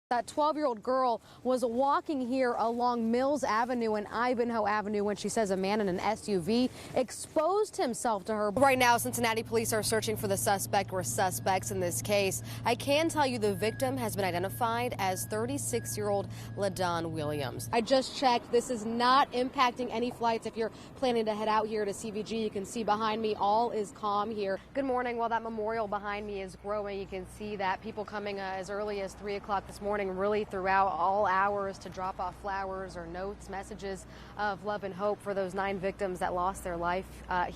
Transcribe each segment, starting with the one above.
That 12-year-old girl was walking here along Mills Avenue and Ivanhoe Avenue when she says a man in an SUV exposed himself to her. Right now, Cincinnati police are searching for the suspect or suspects in this case. I can tell you the victim has been identified as 36-year-old LaDon Williams. I just checked. This is not impacting any flights. If you're planning to head out here to CVG, you can see behind me all is calm here. Good morning. While that memorial behind me is growing, you can see that people coming as early as 3 o'clock this morning, really throughout all hours, to drop off flowers or notes, messages of love and hope for those 9 victims that lost their life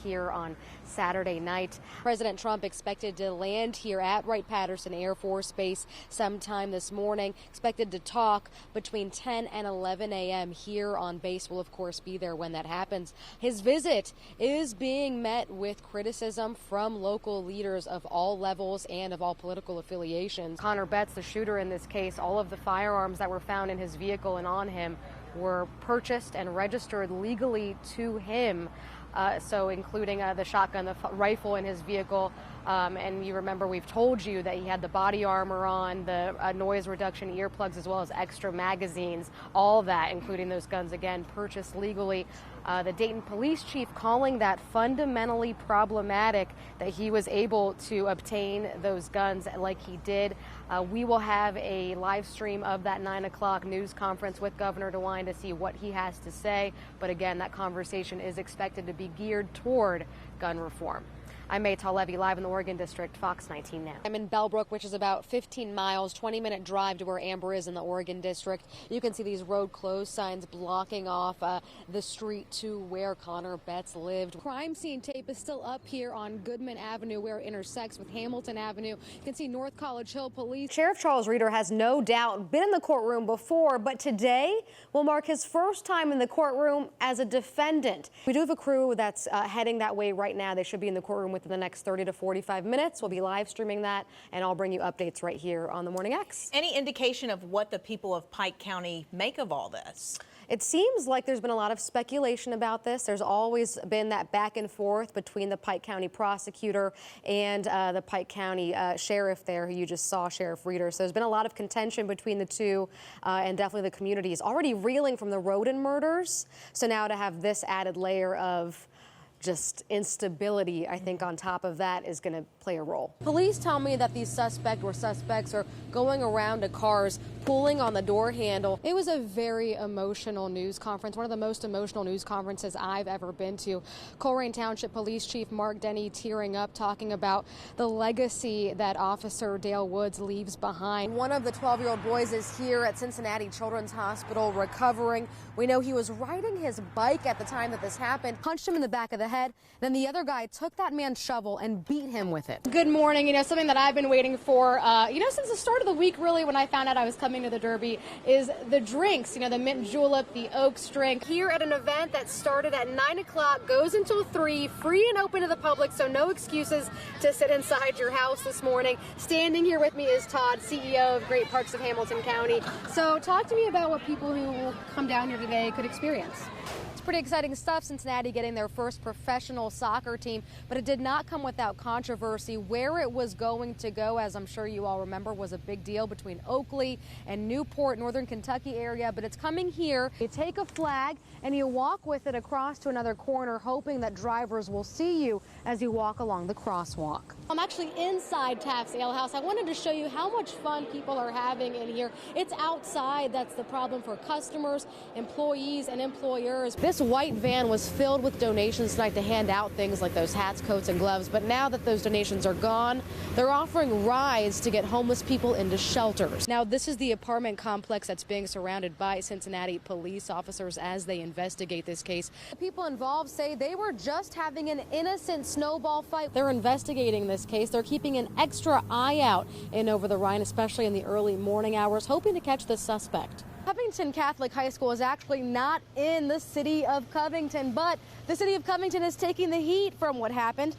here on Saturday night. President Trump expected to land here at Wright-Patterson Air Force Base sometime this morning, expected to talk between 10 and 11 a.m. here on base. Will of course be there when that happens. His visit is being met with criticism from local leaders of all levels and of all political affiliations. Connor Betts, the shooter in this case, all of the firearms that were found in his vehicle and on him were purchased and registered legally to him. So including the shotgun, the rifle in his vehicle. And you remember we've told you that he had the body armor on, the noise reduction earplugs, as well as extra magazines, all that, including those guns, again, purchased legally. The Dayton police chief calling that fundamentally problematic that he was able to obtain those guns like he did. We will have a live stream of that 9 o'clock news conference with Governor DeWine to see what he has to say. But again, that conversation is expected to be geared toward gun reform. I'm Maytal Levi, live in the Oregon District, Fox 19 Now. I'm in Bellbrook, which is about 15 miles, 20-minute drive to where Amber is in the Oregon District. You can see these road closed signs blocking off the street to where Connor Betts lived. Crime scene tape is still up here on Goodman Avenue, where it intersects with Hamilton Avenue. You can see North College Hill Police. Sheriff Charles Reeder has no doubt been in the courtroom before, but today will mark his first time in the courtroom as a defendant. We do have a crew that's heading that way right now. They should be in the courtroom within the next 30 to 45 minutes. We'll be live streaming that, and I'll bring you updates right here on the Morning X. Any indication of what the people of Pike County make of all this? It seems like there's been a lot of speculation about this. There's always been that back and forth between the Pike County prosecutor and the Pike County sheriff there, who you just saw, Sheriff Reeder. So there's been a lot of contention between the two, and definitely the community is already reeling from the Roden murders. So now to have this added layer of just instability, I think, on top of that is going to play a role. Police tell me that these suspects are going around to cars, pulling on the door handle. It was a very emotional news conference, one of the most emotional news conferences I've ever been to. COLERAIN Township Police Chief Mark Denny tearing up, talking about the legacy that Officer Dale Woods leaves behind. One of the 12-year-old boys is here at Cincinnati Children's Hospital recovering. We know he was riding his bike at the time that this happened, punched him in the back of the head. Then the other guy took that man's shovel and beat him with it. Good morning. You know, something that I've been waiting for, since the start of the week, really, when I found out I was coming to the Derby, is the drinks. You know, the mint julep, the oaks drink. Here at an event that started at 9 o'clock, goes until 3, free and open to the public, so no excuses to sit inside your house this morning. Standing here with me is Todd, CEO of Great Parks of Hamilton County. So talk to me about what people who will come down here today could experience. Pretty exciting stuff. Cincinnati getting their first professional soccer team, but it did not come without controversy. Where it was going to go, as I'm sure you all remember, was a big deal between Oakley and Newport, Northern Kentucky area, but it's coming here. You take a flag and you walk with it across to another corner, hoping that drivers will see you as you walk along the crosswalk. I'm actually inside Taft's Ale House. I wanted to show you how much fun people are having in here. It's outside that's the problem for customers, employees, and employers. This white van was filled with donations tonight to hand out things like those hats, coats, and gloves. But now that those donations are gone, they're offering rides to get homeless people into shelters. Now, this is the apartment complex that's being surrounded by Cincinnati police officers as they investigate this case. The people involved say they were just having an innocent snowball fight. They're investigating this case. They're keeping an extra eye out in over the Rhine, especially in the early morning hours, hoping to catch the suspect. Covington Catholic High School is actually not in the city of Covington, but the city of Covington is taking the heat from what happened.